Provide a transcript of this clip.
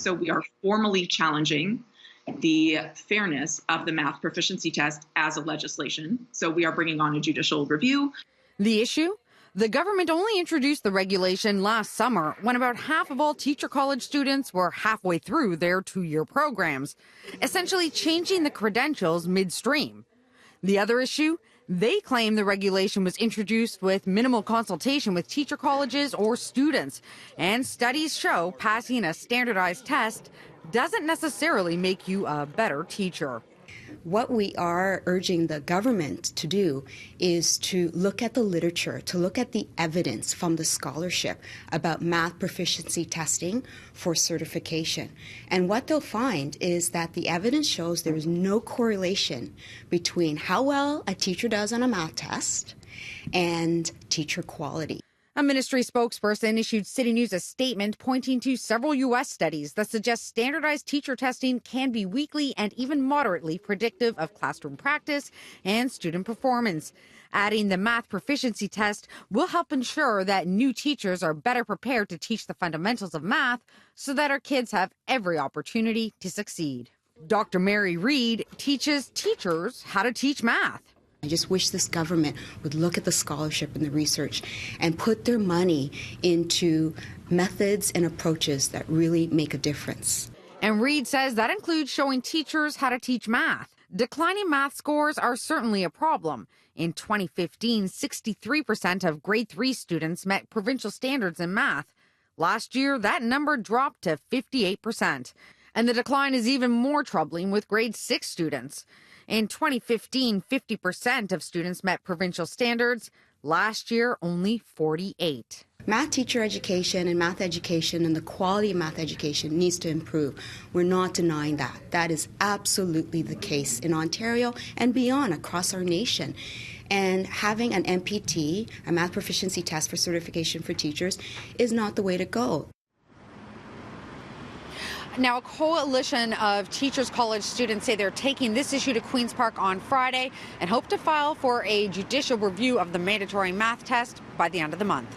So we are formally challenging the fairness of the math proficiency test as a legislation. So we are bringing on a judicial review. The issue? The government only introduced the regulation last summer when about half of all teacher college students were halfway through their 2-year programs, essentially changing the credentials midstream. The other issue? They claim the regulation was introduced with minimal consultation with teacher colleges or students, and studies show passing a standardized test doesn't necessarily make you a better teacher. What we are urging the government to do is to look at the literature, to look at the evidence from the scholarship about math proficiency testing for certification. And what they'll find is that the evidence shows there is no correlation between how well a teacher does on a math test and teacher quality. A ministry spokesperson issued City News a statement pointing to several U.S. studies that suggest standardized teacher testing can be weakly and even moderately predictive of classroom practice and student performance. Adding the math proficiency test will help ensure that new teachers are better prepared to teach the fundamentals of math so that our kids have every opportunity to succeed. Dr. Mary Reed teaches teachers how to teach math. I just wish this government would look at the scholarship and the research and put their money into methods and approaches that really make a difference. And Reed says that includes showing teachers how to teach math. Declining math scores are certainly a problem. In 2015, 63% of grade 3 students met provincial standards in math. Last year, that number dropped to 58%. And the decline is even more troubling with grade 6 students. In 2015, 50% of students met provincial standards. Last year, only 48. Math teacher education and math education and the quality of math education needs to improve. We're not denying that. That is absolutely the case in Ontario and beyond across our nation. And having an MPT, a math proficiency test for certification for teachers, is not the way to go. Now, a coalition of Teachers College students say they're taking this issue to Queen's Park on Friday and hope to file for a judicial review of the mandatory math test by the end of the month.